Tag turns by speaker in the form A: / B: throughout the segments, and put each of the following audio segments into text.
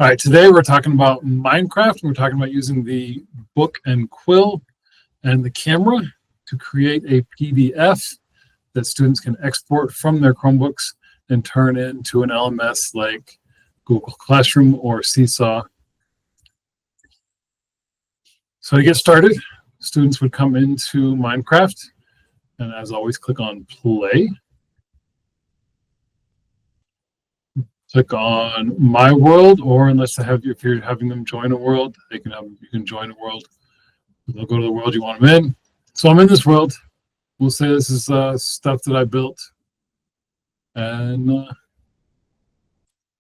A: All right, today we're talking about Minecraft. We're talking about using the Book and Quill and the camera to create a PDF that students can export from their Chromebooks and turn into an LMS like Google Classroom or Seesaw. So to get started, students would come into Minecraft and, as always, click on Play. Click on My World, or unless they have, if you're having them join a world, you can join a world. They'll go to the world you want them in. So I'm in this world. We'll say this is stuff that I built, and I'm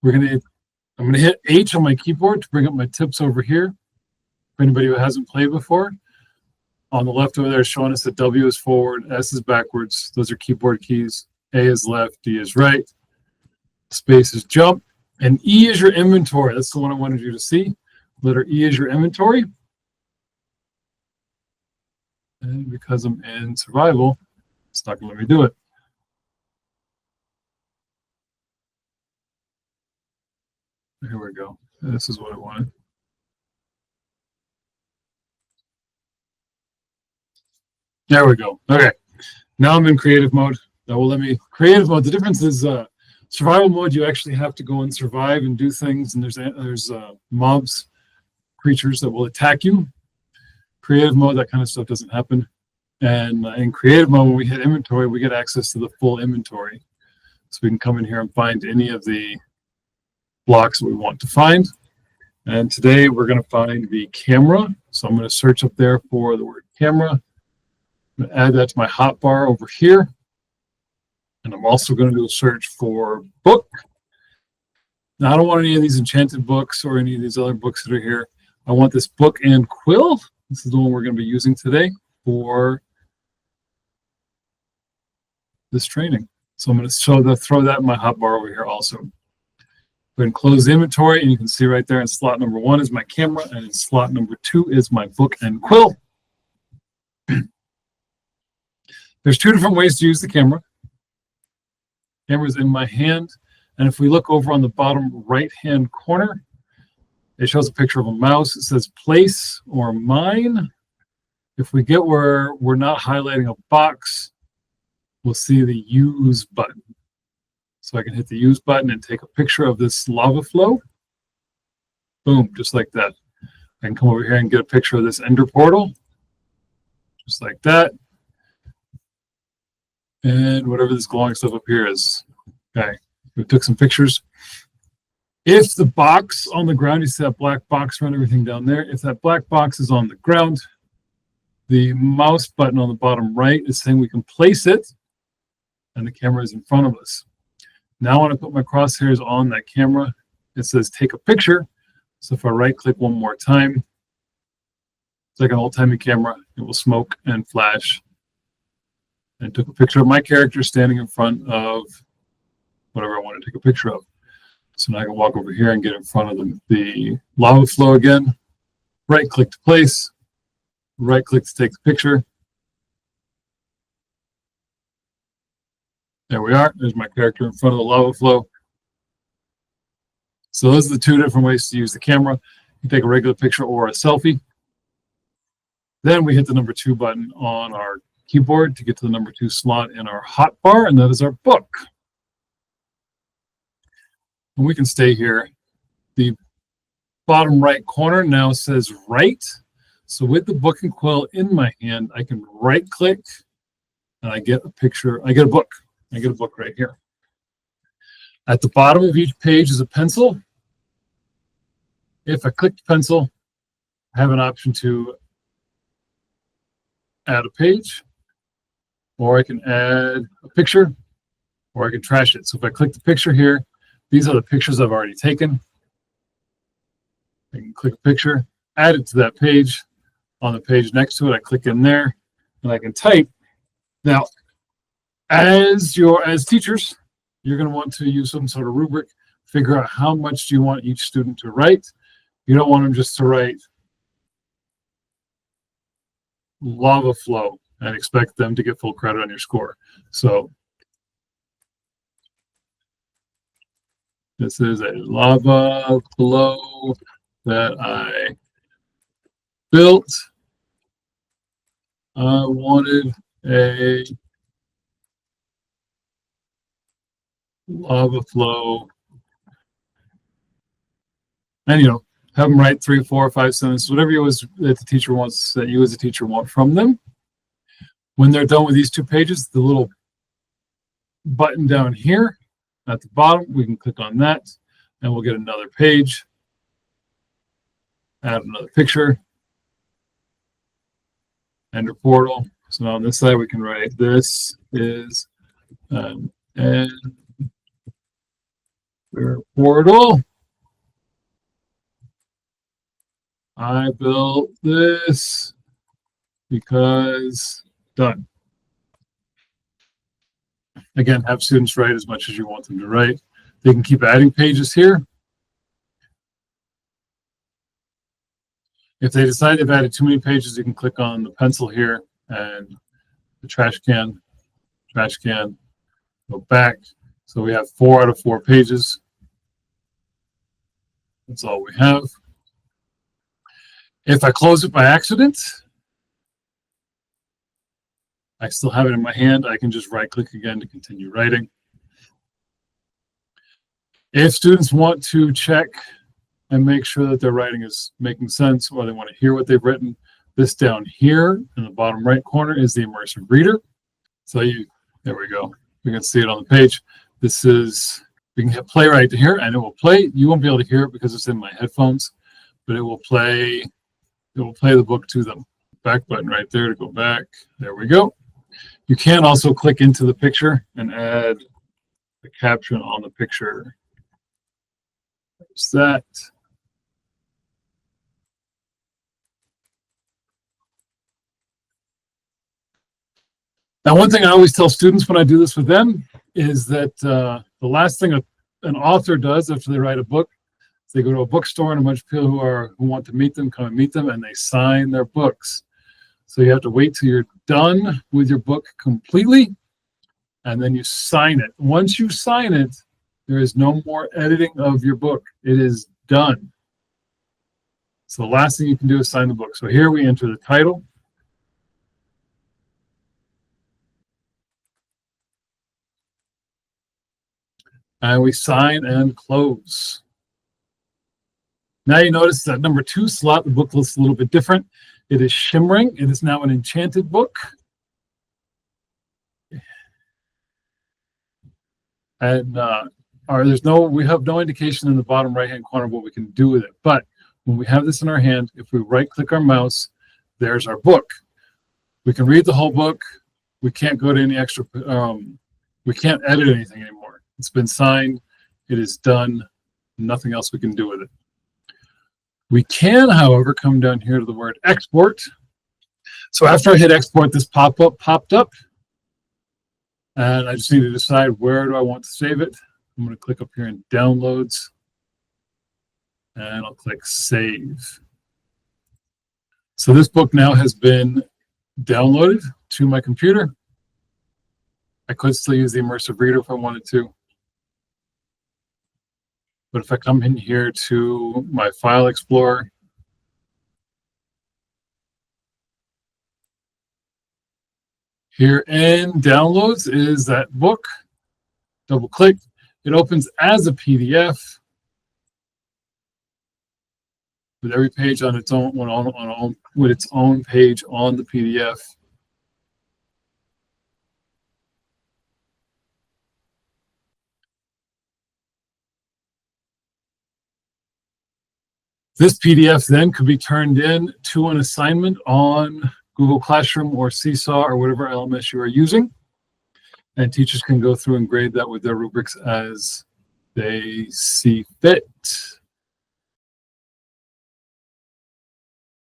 A: gonna hit H on my keyboard to bring up my tips over here. For anybody who hasn't played before, on the left over there, showing us that W is forward, S is backwards. Those are keyboard keys. A is left, D is right. Space is jump, and E is your inventory. That's the one I wanted you to see. Letter E is your inventory. And because I'm in survival, it's not going to let me do it. Here we go. This is what I wanted. There we go. Okay. Now I'm in creative mode. That will let me creative mode. The difference is survival mode, you actually have to go and survive and do things, and there's mobs, creatures that will attack you. Creative mode, that kind of stuff doesn't happen. And in creative mode, when we hit inventory, we get access to the full inventory. So we can come in here and find any of the blocks that we want to find. And today we're going to find the camera. So I'm going to search up there for the word camera. I'm going to add that to my hotbar over here. And I'm also going to do a search for book. Now, I don't want any of these enchanted books or any of these other books that are here. I want this Book and Quill. This is the one we're going to be using today for this training. So I'm going to throw that in my hotbar over here also. Go ahead and close the inventory, and you can see right there in slot number 1 is my camera, and in slot number 2 is my Book and Quill. There's 2 different ways to use the camera. Camera's in my hand, and if we look over on the bottom right-hand corner, it shows a picture of a mouse. It says place or mine. If we get where we're not highlighting a box, we'll see the use button. So I can hit the use button and take a picture of this lava flow. Boom, just like that. I can come over here and get a picture of this ender portal, just like that. And whatever this glowing stuff up here is. Okay, we took some pictures. If the box on the ground, you see that black box around everything down there. If that black box is on the ground, the mouse button on the bottom right is saying we can place it, and the camera is in front of us. Now when I put my crosshairs on that camera, it says take a picture. So if I right click one more time, it's like an old-timey camera. It will smoke and flash. And took a picture of my character standing in front of whatever I want to take a picture of. So now I can walk over here and get in front of the lava flow again. Right click to place. Right click to take the picture. There we are. There's my character in front of the lava flow. So those are the 2 different ways to use the camera. You can take a regular picture or a selfie. Then we hit the number 2 button on our keyboard to get to the number 2 slot in our hotbar, and that is our book. And we can stay here. The bottom right corner now says write. So with the Book and Quill in my hand, I can right click and I get a picture. I get a book. I get a book right here. At the bottom of each page is a pencil. If I click the pencil, I have an option to add a page, or I can add a picture, or I can trash it. So if I click the picture here, these are the pictures I've already taken. I can click a picture, add it to that page. On the page next to it, I click in there, and I can type. Now, as teachers, you're going to want to use some sort of rubric, figure out how much do you want each student to write. You don't want them just to write lava flow and expect them to get full credit on your score. So this is a lava flow know that I built. I wanted a lava flow. And, have them write 3, 4, 5 sentences, whatever that the teacher wants, that you as a teacher want from them. When they're done with these 2 pages, the little button down here at the bottom, we can click on that and we'll get another page. Add another picture. Enter portal. So now on this side we can write, this is an portal. I built this because done. Again, have students write as much as you want them to write. They can keep adding pages here. If they decide they've added too many pages, you can click on the pencil here and the trash can, go back. So we have 4 out of 4 pages. That's all we have. If I close it by accident, I still have it in my hand. I can just right-click again to continue writing. If students want to check and make sure that their writing is making sense, or they want to hear what they've written, this down here in the bottom right corner is the immersive reader. So there we go. You can see it on the page. This is, we can hit play right here and it will play. You won't be able to hear it because it's in my headphones, but it will play the book to them. Back button right there to go back. There we go. You can also click into the picture and add the caption on the picture. There's that. Now, one thing I always tell students when I do this with them is that the last thing an author does after they write a book is they go to a bookstore and a bunch of people who want to meet them come and meet them, and they sign their books. So you have to wait till you're done with your book completely, and then you sign it. Once you sign it, there is no more editing of your book. It is done. So the last thing you can do is sign the book. So here we enter the title. And we sign and close. Now you notice that number 2 slot, the book looks a little bit different. It is shimmering. It is now an enchanted book. And we have no indication in the bottom right-hand corner what we can do with it. But when we have this in our hand, if we right-click our mouse, there's our book. We can read the whole book. We can't go to any extra, we can't edit anything anymore. It's been signed. It is done. Nothing else we can do with it. We can, however, come down here to the word export. So after I hit export, this pop-up popped up. And I just need to decide where do I want to save it. I'm going to click up here in downloads. And I'll click save. So this book now has been downloaded to my computer. I could still use the immersive reader if I wanted to. But if I come in here to my file explorer, here in downloads is that book. Double click. It opens as a PDF with every page on its own, with its own page on the PDF. This PDF then could be turned in to an assignment on Google Classroom or Seesaw or whatever LMS you are using. And teachers can go through and grade that with their rubrics as they see fit.